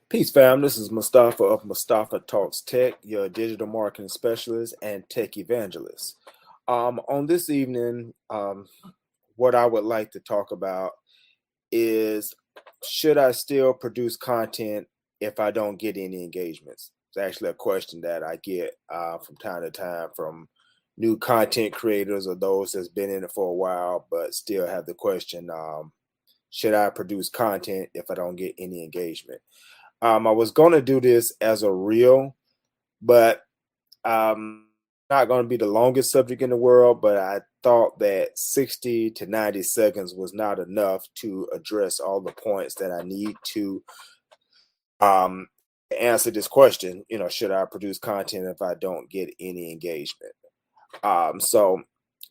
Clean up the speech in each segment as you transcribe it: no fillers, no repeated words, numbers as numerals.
Peace, fam. This is Mustafa of Mustafa Talks Tech, your digital marketing specialist and tech evangelist. On this evening, what I would like to talk about is should I still produce content if I don't get any engagements? It's actually a question that I get from time to time from new content creators or those that's been in it for a while, but still have the question should I produce content if I don't get any engagement? I was going to do this as a reel, but not going to be the longest subject in the world. But I thought that 60 to 90 seconds was not enough to address all the points that I need to um, answer this question. Should I produce content if I don't get any engagement? So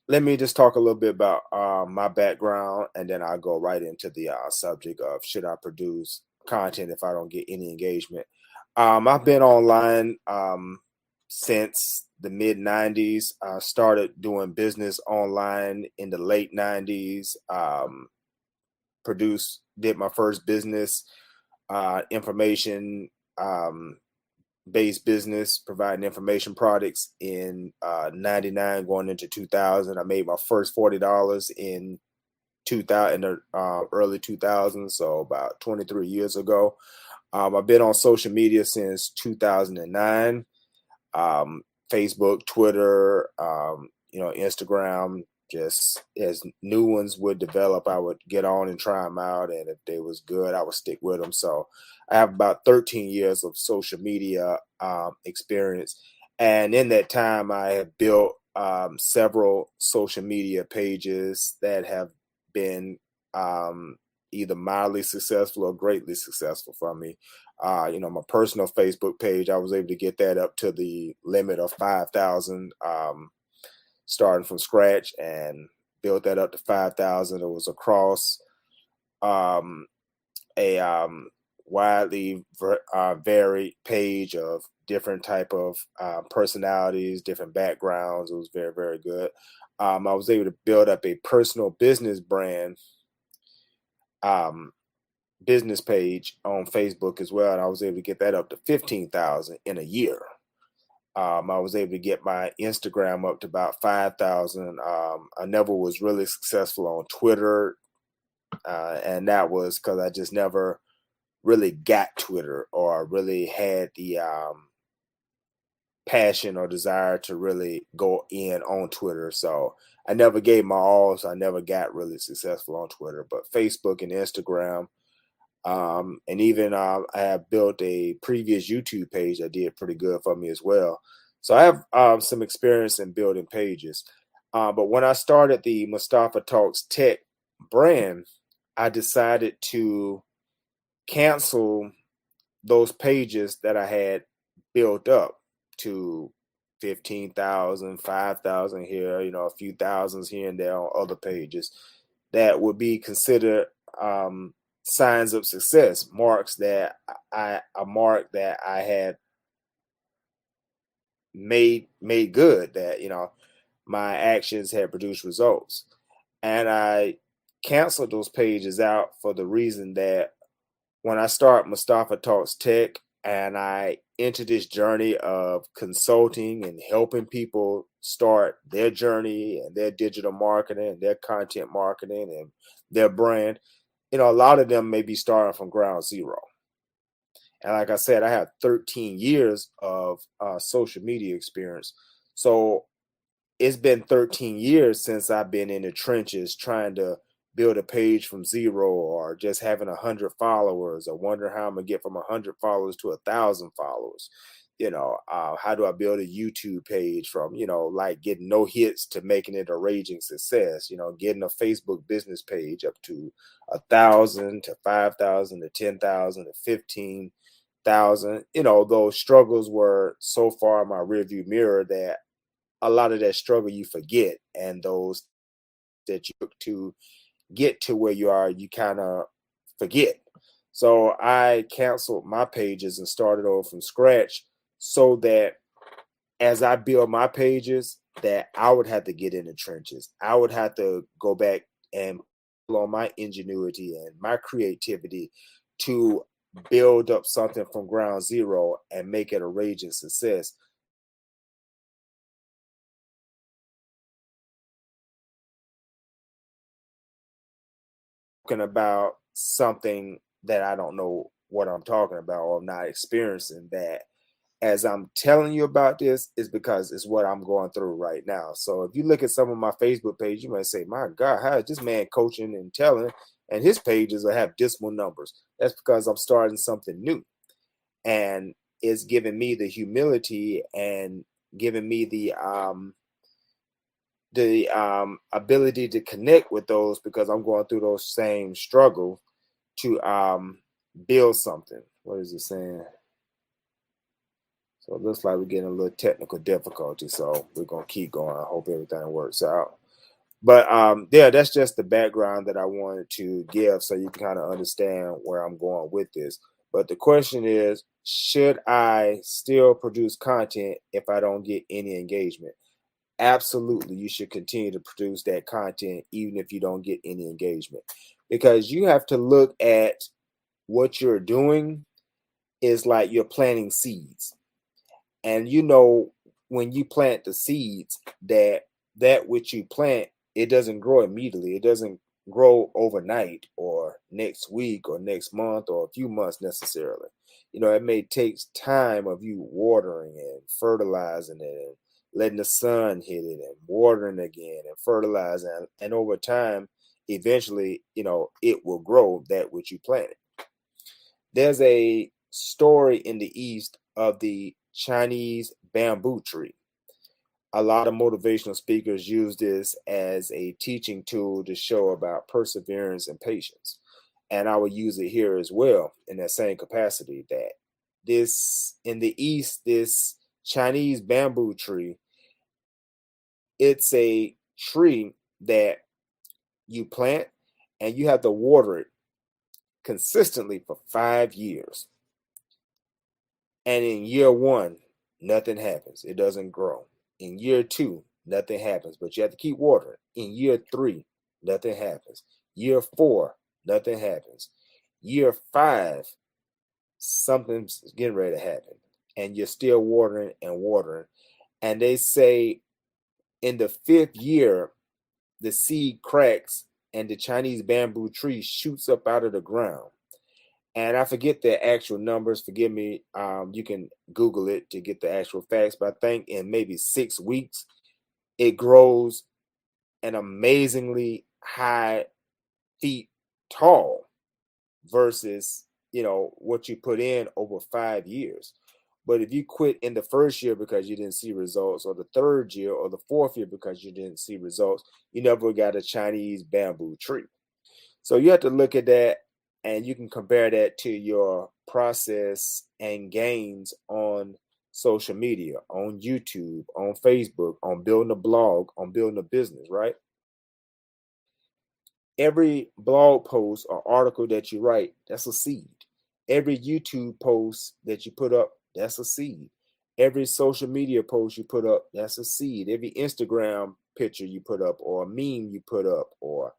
let me just talk a little bit about my background, and then I'll go right into the subject of should I produce content if I don't get any engagement. I've been online since the mid 90s. I started doing business online in the late 90s. Did my first business information based business providing information products in 99 going into 2000. I made my first $40 in 2000 in the early 2000s, so about 23 years ago. I've been on social media since 2009. Facebook, Twitter, Instagram. Just as new ones would develop, I would get on and try them out, and if they was good, I would stick with them. So I have about 13 years of social media experience, and in that time, I have built several social media pages that have been either mildly successful or greatly successful for me. My personal Facebook page, I was able to get that up to the limit of 5,000, starting from scratch, and built that up to 5,000. It was across um, a widely varied page of different type of personalities, different backgrounds. It was very, very good. I was able to build up a personal business brand um, business page on Facebook as well, and I was able to get that up to 15,000 in a year. I was able to get my Instagram up to about 5,000. I never was really successful on Twitter, and that was because I just never really got Twitter or really had the passion or desire to really go in on Twitter. So I never gave my all, so I never got really successful on Twitter. But Facebook and Instagram, and even I have built a previous YouTube page that did pretty good for me as well. So I have some experience in building pages. But when I started the Mustafa Talks Tech brand, I decided to cancel those pages that I had built up to 15,000, 5,000 here, a few thousands here and there on other pages that would be considered signs of success, marks that a mark that I had made good, that my actions had produced results. And I canceled those pages out for the reason that when I start Mustafa Talks Tech and I enter this journey of consulting and helping people start their journey and their digital marketing and their content marketing and their brand, a lot of them may be starting from ground zero. And like I said, I have 13 years of social media experience. So it's been 13 years since I've been in the trenches trying to build a page from zero, or just having 100 followers, or wondering how I'm gonna get from 100 followers to 1,000 followers. How do I build a YouTube page from like getting no hits to making it a raging success? Getting a Facebook business page up to 1,000 to 5,000 to 10,000 to 15,000. Those struggles were so far in my rearview mirror that a lot of that struggle you forget, and those that you took to get to where you are, you kind of forget. So I canceled my pages and started over from scratch, so that as I build my pages, that I would have to get in the trenches. I would have to go back and pull on my ingenuity and my creativity to build up something from ground zero and make it a raging success. Talking about something that I don't know what I'm talking about, or I'm not experiencing that. As I'm telling you about this, is because it's what I'm going through right now. So if you look at some of my Facebook page, you might say, "My God, how is this man coaching and telling?" And his pages will have decimal numbers. That's because I'm starting something new, and it's giving me the humility and giving me the ability to connect with those, because I'm going through those same struggles to build something. What is it saying? So it looks like we're getting a little technical difficulty. So we're gonna keep going. I hope everything works out. But yeah, that's just the background that I wanted to give so you can kind of understand where I'm going with this. But the question is, should I still produce content if I don't get any engagement? Absolutely, you should continue to produce that content even if you don't get any engagement, because you have to look at what you're doing is like you're planting seeds. And when you plant the seeds, that which you plant, it doesn't grow immediately. It doesn't grow overnight or next week or next month or a few months necessarily. It may take time of you watering and fertilizing it and letting the sun hit it and watering again and fertilizing, and over time, eventually, it will grow that which you planted. There's a story in the East of the Chinese bamboo tree. A lot of motivational speakers use this as a teaching tool to show about perseverance and patience. And I would use it here as well in that same capacity, that this in the East, this Chinese bamboo tree, it's a tree that you plant and you have to water it consistently for 5 years. And in year one, nothing happens. It doesn't grow. In year two, nothing happens, but you have to keep watering. In year three, nothing happens. Year four, nothing happens. Year five, something's getting ready to happen. And you're still watering and watering. And they say in the fifth year, the seed cracks and the Chinese bamboo tree shoots up out of the ground. And I forget the actual numbers. Forgive me. You can Google it to get the actual facts. But I think in maybe 6 weeks, it grows an amazingly high feet tall versus what you put in over 5 years. But if you quit in the first year because you didn't see results, or the third year or the fourth year because you didn't see results, you never got a Chinese bamboo tree. So you have to look at that, and you can compare that to your process and gains on social media, on YouTube, on Facebook, on building a blog, on building a business, right? Every blog post or article that you write, that's a seed. Every YouTube post that you put up, that's a seed. Every social media post you put up, that's a seed. Every Instagram picture you put up, or a meme you put up, or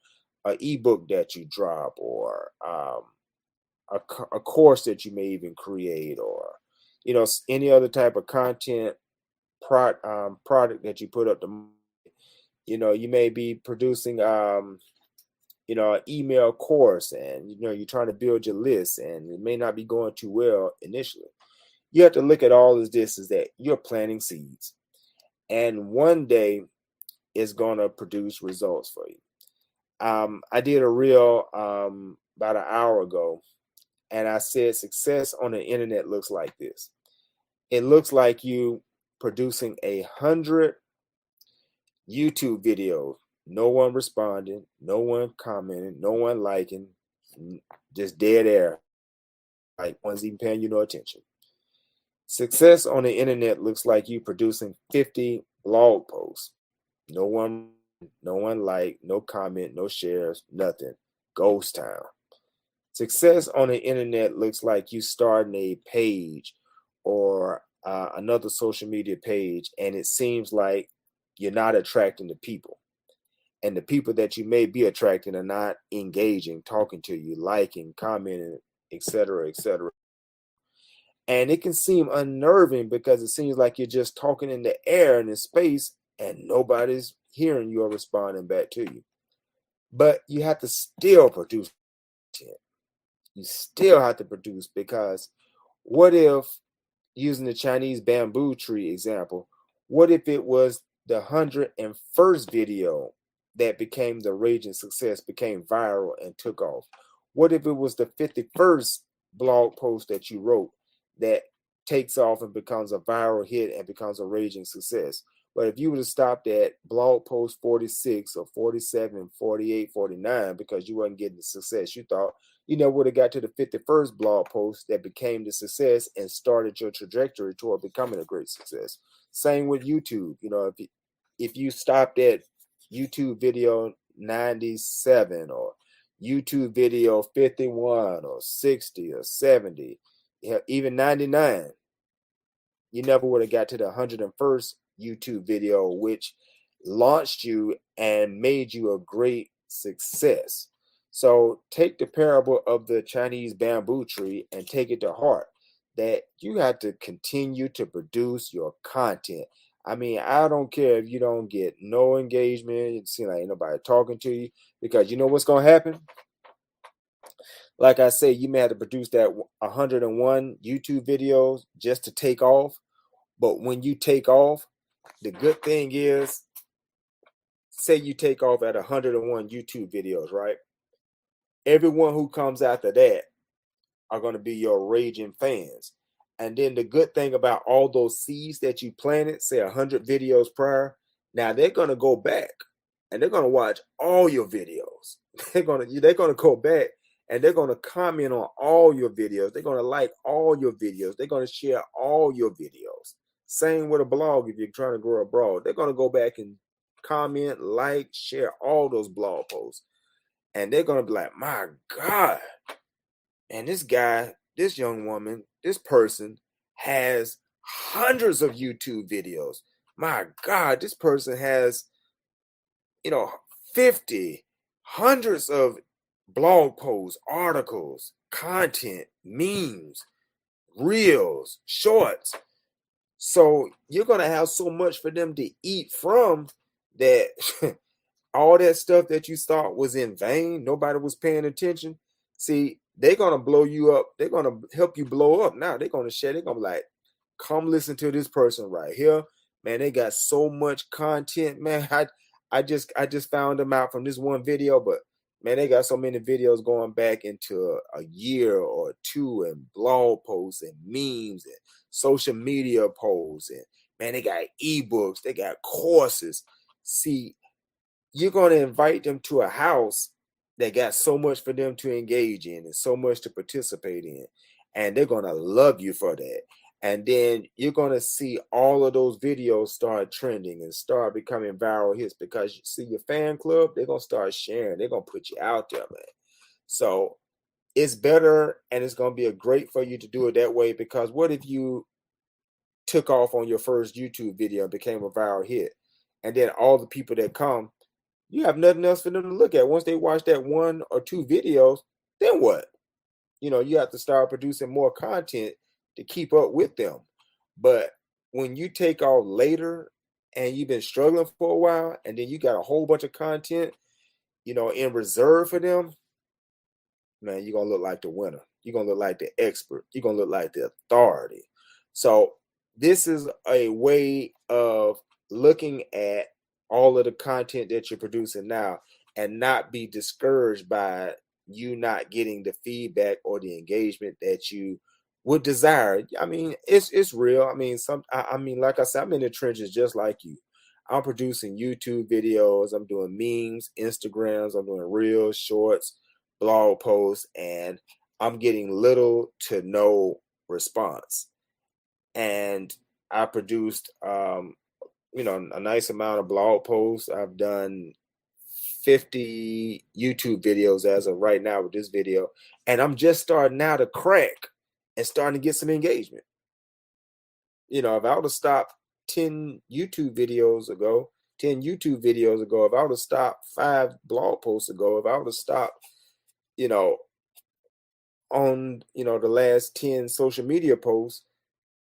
an ebook that you drop, or a course that you may even create, or any other type of content product that you put up. You may be producing an email course, and you're trying to build your list, and it may not be going too well initially. You have to look at all of this is that you're planting seeds, and one day it's going to produce results for you. I did a reel about an hour ago, and I said success on the internet looks like this. It looks like you producing 100 YouTube videos, no one responding, no one commenting, no one liking, just dead air. Like, one's even paying you no attention. Success on the internet looks like you producing 50 blog posts. No one, no one like, no comment, no shares, nothing. Ghost town. Success on the internet looks like you starting a page or another social media page, and it seems like you're not attracting the people. And the people that you may be attracting are not engaging, talking to you, liking, commenting, etc., etc. And it can seem unnerving because it seems like you're just talking in the air and in space and nobody's hearing you or responding back to you. But you have to still produce content. You still have to produce, because what if, using the Chinese bamboo tree example, what if it was the 101st video that became the raging success, became viral and took off? What if it was the 51st blog post that you wrote that takes off and becomes a viral hit and becomes a raging success? But if you would have stopped at blog post 46 or 47, 48, 49 because you wasn't getting the success you thought, you never would have got to the 51st blog post that became the success and started your trajectory toward becoming a great success. Same with YouTube. If you stopped at YouTube video 97 or YouTube video 51 or 60 or 70, even 99, you never would have got to the 101st YouTube video, which launched you and made you a great success. So take the parable of the Chinese bamboo tree and take it to heart, that you have to continue to produce your content. I mean, I don't care if you don't get no engagement, it seems like ain't nobody talking to you, because you know what's going to happen? Like I say, you may have to produce that 101 YouTube videos just to take off. But when you take off, the good thing is, say you take off at 101 YouTube videos, right? Everyone who comes after that are going to be your raging fans. And then the good thing about all those seeds that you planted, say 100 videos prior, now they're going to go back and they're going to watch all your videos. They're going to go back and they're going to comment on all your videos. They're going to like all your videos. They're going to share all your videos. Same with a blog. If you're trying to grow a blog, they're going to go back and comment, like, share all those blog posts. And they're going to be like, my God, and this guy, this young woman, this person has hundreds of YouTube videos. My God, this person has, 50, hundreds of blog posts, articles, content, memes, reels, shorts. So you're going to have so much for them to eat from that all that stuff that you thought was in vain, nobody was paying attention. See, they're going to blow you up. They're going to help you blow up. Now they're going to share. They're going to be like, come listen to this person right here. Man, they got so much content, man. I just found them out from this one video, but man, they got so many videos going back into a year or two, and blog posts and memes and social media posts, and man, they got ebooks, they got courses. See, you're going to invite them to a house that got so much for them to engage in and so much to participate in, and they're going to love you for that. And then you're going to see all of those videos start trending and start becoming viral hits, because you see your fan club, they're going to start sharing. They're going to put you out there, man. So it's better, and it's going to be a great for you to do it that way, because what if you took off on your first YouTube video and became a viral hit, and then all the people that come, you have nothing else for them to look at. Once they watch that one or two videos, then what? You have to start producing more content to keep up with them. But when you take off later and you've been struggling for a while, and then you got a whole bunch of content, in reserve for them, man, you're gonna look like the winner. You're gonna look like the expert. You're gonna look like the authority. So this is a way of looking at all of the content that you're producing now and not be discouraged by you not getting the feedback or the engagement that you would desire. I mean, it's real. I mean, like I said, I'm in the trenches just like you. I'm producing YouTube videos, I'm doing memes, Instagrams, I'm doing reels, shorts, blog posts, and I'm getting little to no response. And I produced a nice amount of blog posts. I've done 50 YouTube videos as of right now with this video, and I'm just starting now to crack and starting to get some engagement. If I would have stopped 10 YouTube videos ago, if I would have stopped 5 blog posts ago, if I would have stopped, on, the last 10 social media posts,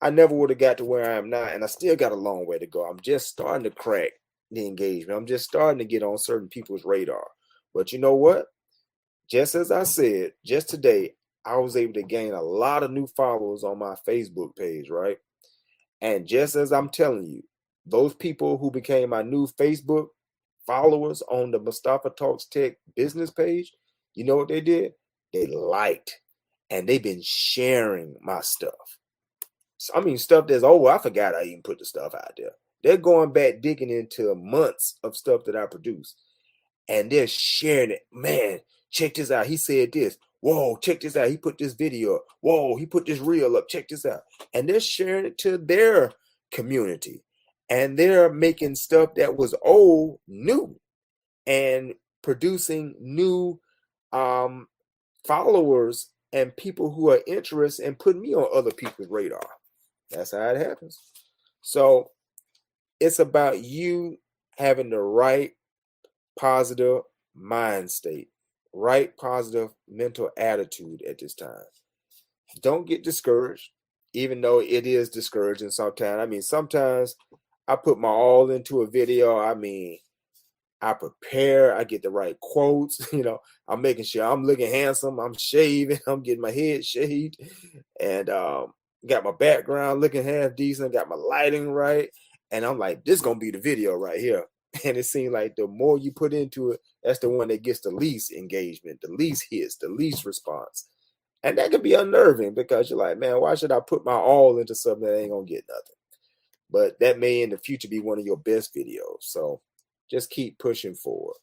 I never would have got to where I am now. And I still got a long way to go. I'm just starting to crack the engagement. I'm just starting to get on certain people's radar. But you know what? Just as I said, just today, I was able to gain a lot of new followers on my Facebook page, right? And just as I'm telling you, those people who became my new Facebook followers on the Mustafaa Talks Tech business page, you know what they did? They liked and they've been sharing my stuff. So, I mean, stuff that's, oh, I forgot I even put the stuff out there. They're going back digging into months of stuff that I produced and they're sharing it. Man, check this out. He said this. Whoa, check this out. He put this video up. Whoa, he put this reel up. Check this out. And they're sharing it to their community. And they're making stuff that was old new and producing new followers and people who are interested and putting me on other people's radar. That's how it happens. So it's about you having the right positive mind state, right positive mental attitude at this time. Don't get discouraged, even though it is discouraging sometimes. I mean, sometimes I put my all into a video. I mean, I prepare, I get the right quotes, I'm making sure I'm looking handsome, I'm shaving, I'm getting my head shaved, and got my background looking half decent, got my lighting right, and I'm like, this is gonna be the video right here. And it seems like the more you put into it, that's the one that gets the least engagement, the least hits, the least response. And that can be unnerving because you're like, man, why should I put my all into something that ain't gonna get nothing? But that may in the future be one of your best videos. So just keep pushing forward.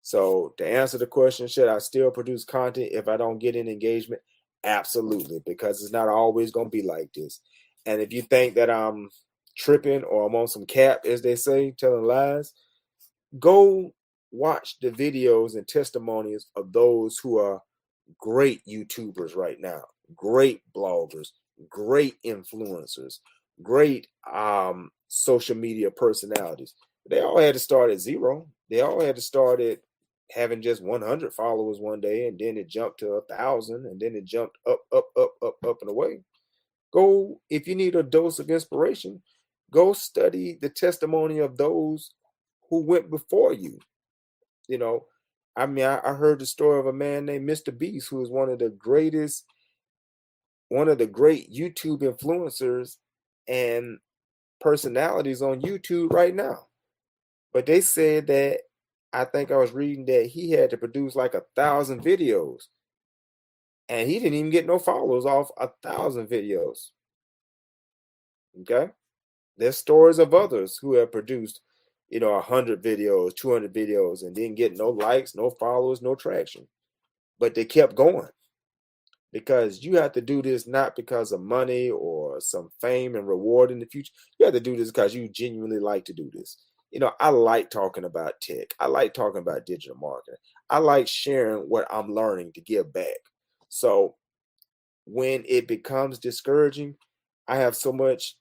So to answer the question, should I still produce content if I don't get any engagement? Absolutely, because it's not always going to be like this. And if you think that I'm tripping or I'm on some cap, as they say, telling lies, go watch the videos and testimonies of those who are great YouTubers right now, great bloggers, great influencers, great social media personalities. They all had to start at zero. They all had to start at having just 100 followers one day, and then it jumped to 1,000, and then it jumped up, up, up, up, up and away. Go, if you need a dose of inspiration, go study the testimony of those who went before you. I mean, I heard the story of a man named Mr. Beast, who is one of the great YouTube influencers and personalities on YouTube right now. But they said that, I think I was reading that he had to produce like 1,000 videos, and he didn't even get no followers off 1,000 videos. Okay, there's stories of others who have produced, 100 videos, 200 videos, and didn't get no likes, no followers, no traction, but they kept going. Because you have to do this not because of money or some fame and reward in the future. You have to do this because you genuinely like to do this. I like talking about tech. I like talking about digital marketing. I like sharing what I'm learning to give back. So when it becomes discouraging, I have so much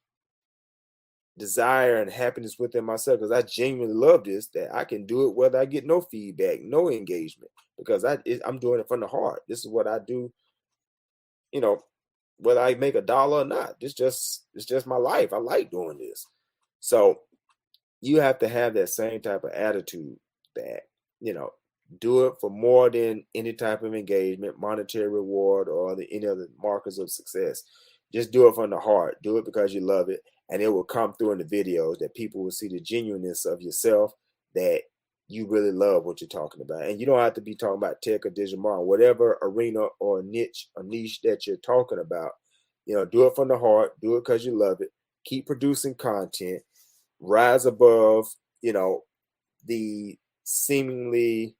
desire and happiness within myself because I genuinely love this, that I can do it whether I get no feedback, no engagement, because I'm doing it from the heart. This is what I do, whether I make $1 or not. It's just my life. I like doing this. So you have to have that same type of attitude that, do it for more than any type of engagement, monetary reward, or any other markers of success. Just do it from the heart. Do it because you love it. And it will come through in the videos that people will see the genuineness of yourself, that you really love what you're talking about. And you don't have to be talking about tech or digital marketing, whatever arena or niche that you're talking about. Do it from the heart. Do it because you love it. Keep producing content. Rise above, the seemingly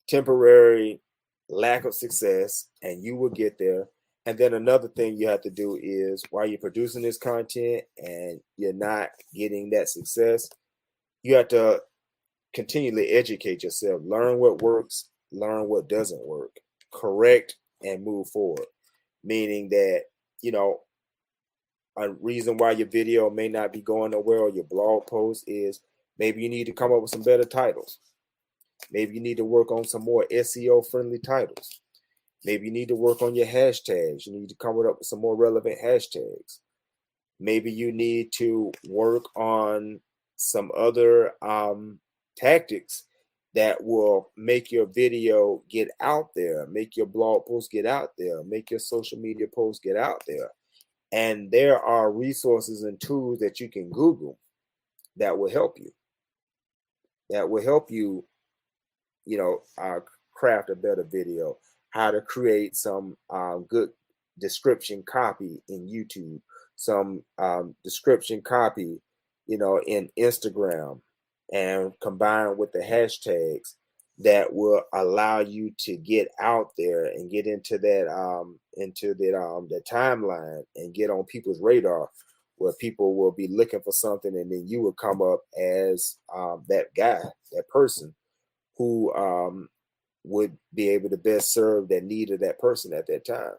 temporary lack of success, and you will get there. And then another thing you have to do is, while you're producing this content and you're not getting that success, you have to continually educate yourself, learn what works, learn what doesn't work, correct, and move forward. Meaning that, a reason why your video may not be going nowhere or your blog post is maybe you need to come up with some better titles. Maybe you need to work on some more SEO friendly titles. Maybe you need to work on your hashtags. You need to come up with some more relevant hashtags. Maybe you need to work on some other tactics that will make your video get out there, make your blog post get out there, make your social media posts get out there. And there are resources and tools that you can Google that will help you. That will help you, craft a better video, how to create some good description copy in YouTube, some description copy, in Instagram, and combine with the hashtags that will allow you to get out there and get into that timeline and get on people's radar, where people will be looking for something, and then you will come up as that guy, that person who would be able to best serve that need of that person at that time.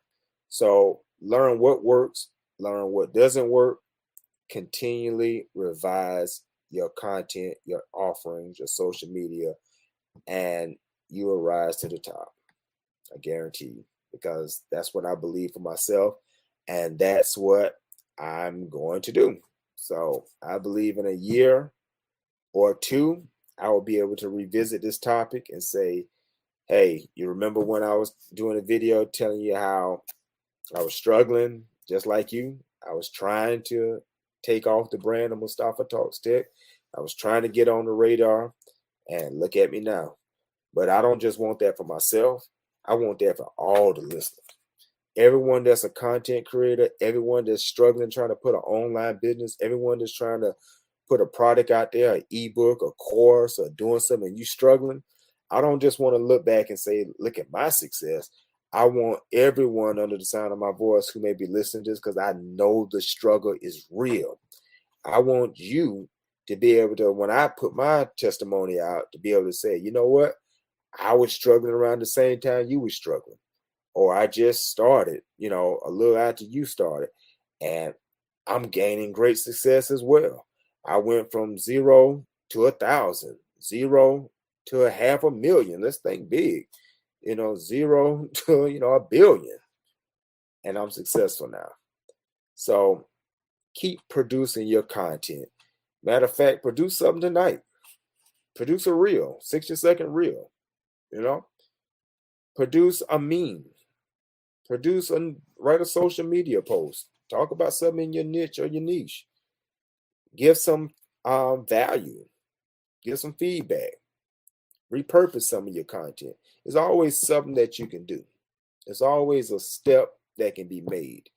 So learn what works, learn what doesn't work, continually revise your content, your offerings, your social media, and you will rise to the top. I guarantee you, because that's what I believe for myself, and that's what I'm going to do. So I believe in a year or two, I will be able to revisit this topic and say, hey, you remember when I was doing a video telling you how I was struggling just like you? I was trying to take off the brand of Mustafaa Talk Stick. I was trying to get on the radar, and look at me now. But I don't just want that for myself. I want that for all the listeners. Everyone that's a content creator, everyone that's struggling trying to put an online business, everyone that's trying to put a product out there, an ebook, a course, or doing something, and you struggling. I don't just want to look back and say, look at my success. I want everyone under the sound of my voice who may be listening to this, because I know the struggle is real. I want you to be able to, when I put my testimony out, to be able to say, you know what? I was struggling around the same time you were struggling. Or I just started, a little after you started, and I'm gaining great success as well. I went from 0 to 1,000, 0 to 500,000. Let's think big, 0 to, 1,billion. And I'm successful now. So keep producing your content. Matter of fact, produce something tonight. Produce a reel, 60-second reel, Produce a meme. Write a social media post. Talk about something in your niche or your niche. Give some value. Give some feedback. Repurpose some of your content. There's always something that you can do. There's always a step that can be made.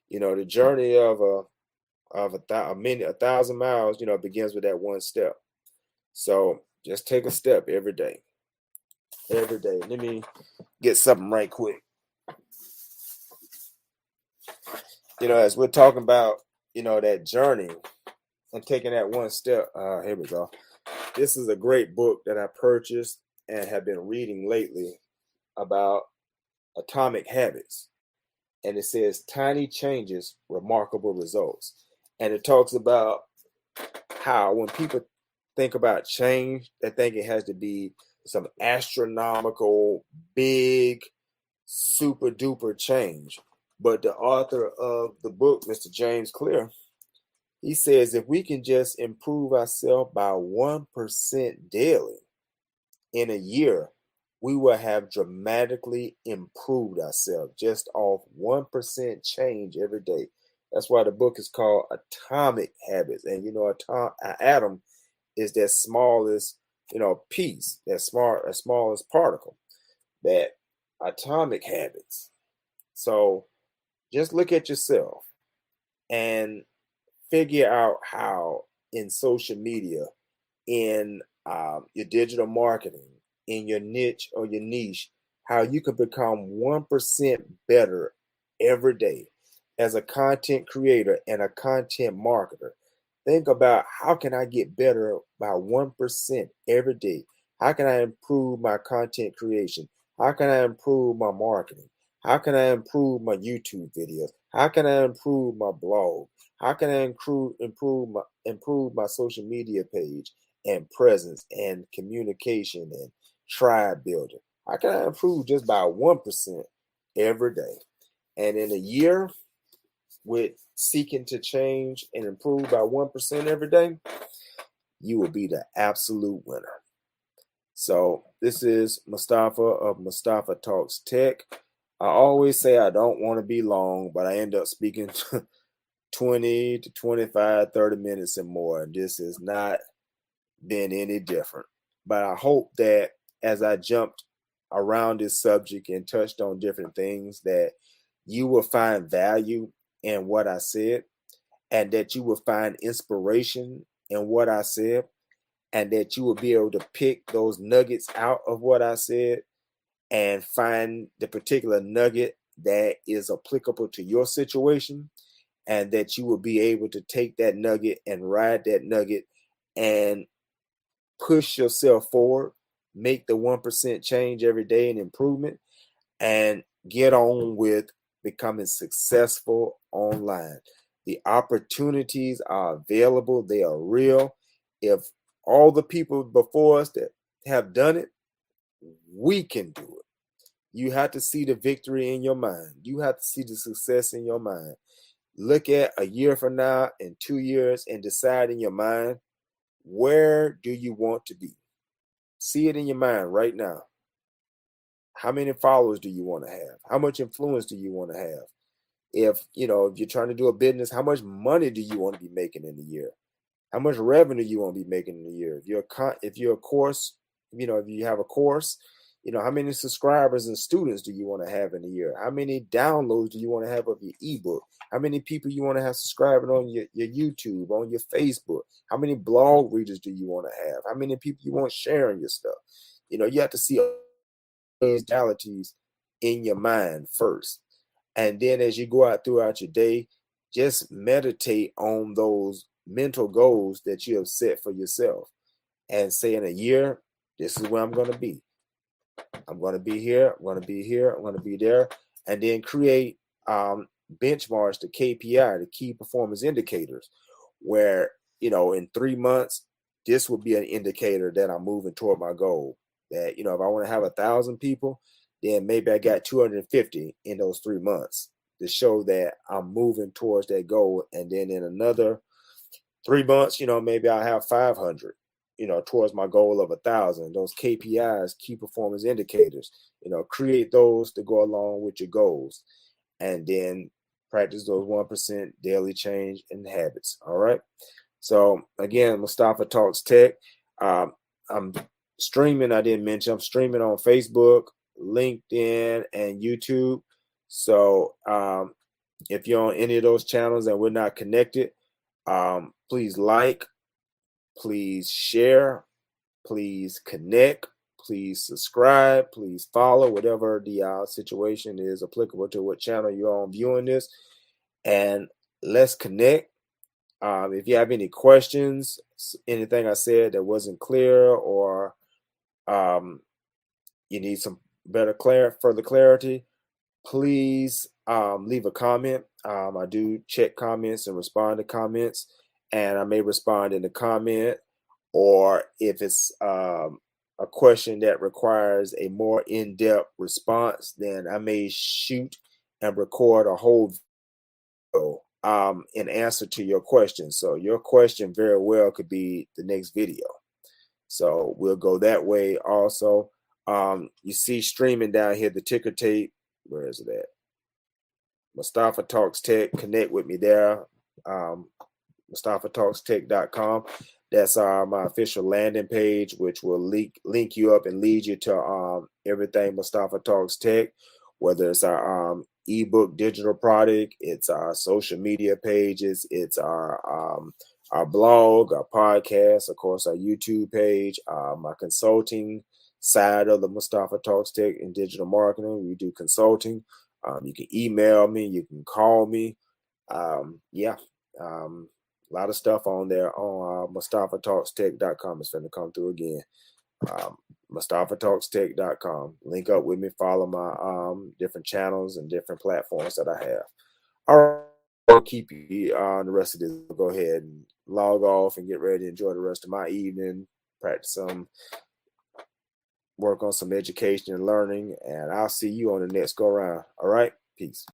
The journey of a thousand miles, begins with that one step. So just take a step every day. Every day. Let me get something right quick. As we're talking about, that journey and taking that one step. Here we go. This is a great book that I purchased and have been reading lately about atomic habits. And it says tiny changes, remarkable results. And it talks about how when people think about change, they think it has to be some astronomical, big, super duper change. But the author of the book, Mr. James Clear, he says if we can just improve ourselves by 1% daily in a year, we will have dramatically improved ourselves just off 1% change every day. That's why the book is called Atomic Habits. And an atom is that smallest, piece, that smallest particle, that atomic habits. So just look at yourself and figure out how in social media, in your digital marketing, in your niche or your niche, how you can become 1% better every day as a content creator and a content marketer. Think about, how can I get better by 1% every day? How can I improve my content creation? How can I improve my marketing? How can I improve my YouTube videos? How can I improve my blog? How can I improve my social media page and presence and communication and tribe building? How can I improve just by 1%? every day. And in a year, with seeking to change and improve by 1% every day, you will be the absolute winner. So this is Mustafa of Mustafaa Talks Tech. I always say I don't want to be long, but I end up speaking 20 to 25, 30 minutes and more. And this has not been any different. But I hope that as I jumped around this subject and touched on different things, that you will find value in what I said, and that you will find inspiration in what I said, and that you will be able to pick those nuggets out of what I said and find the particular nugget that is applicable to your situation, and that you will be able to take that nugget and ride that nugget and push yourself forward, make the 1% change every day and improvement, and get on with becoming successful online. The opportunities are available, they are real. If all the people before us that have done it, we can do it. You have to see the victory in your mind. You have to see the success in your mind. Look at a year from now and 2 years and decide in your mind, where do you want to be? See it in your mind right now. How many followers do you want to have? How much influence do you want to have? If you're trying to do a business, how much money do you want to be making in a year? How much revenue you want to be making in a year? If you're a course, if you have a course, how many subscribers and students do you want to have in a year? How many downloads do you want to have of your ebook? How many people you want to have subscribing on your YouTube, on your Facebook? How many blog readers do you want to have? How many people you want sharing your stuff? You have to see those realities in your mind first. And then as you go out throughout your day, just meditate on those mental goals that you have set for yourself and say, in a year, this is where I'm going to be. I'm going to be here. I'm going to be here. I'm going to be there. And then create benchmarks, the KPI, the key performance indicators, where, in 3 months, this will be an indicator that I'm moving toward my goal. That, if I want to have 1,000 people, then maybe I got 250 in those 3 months to show that I'm moving towards that goal. And then in another 3 months, maybe I'll have 500, towards my goal of 1,000. Those KPIs, key performance indicators, create those to go along with your goals. And then practice those 1% daily change in habits. All right. So again, Mustafaa Talks Tech. I'm streaming. I didn't mention I'm streaming on Facebook, LinkedIn, and YouTube. So if you're on any of those channels and we're not connected, please like, please share, please connect, please subscribe, please follow, whatever the situation is applicable to what channel you're on viewing this, and let's connect. If you have any questions, anything I said that wasn't clear, or you need some further clarity, please leave a comment. I do check comments and respond to comments, and I may respond in the comment, or if it's a question that requires a more in-depth response, then I may shoot and record a whole video in answer to your question. So your question very well could be the next video. So we'll go that way also. You see streaming down here, the ticker tape. Where is it at? Mustafaa Talks Tech. Connect with me there. MustafaaTalksTech.com. That's my official landing page, which will link you up and lead you to everything Mustafaa Talks Tech, whether it's our ebook digital product, it's our social media pages, it's our blog, our podcast, of course, our YouTube page, my consulting side of the Mustafaa Talks Tech in digital marketing. We do consulting. You can email me, you can call me. A lot of stuff on there on MustafaaTalksTech.com. It's going to come through again. MustafaaTalksTech.com. Link up with me. Follow my different channels and different platforms that I have. All right. I'll keep you on the rest of this. Go ahead and log off and get ready to enjoy the rest of my evening. Practice some work on some education and learning, and I'll see you on the next go around. All right, peace.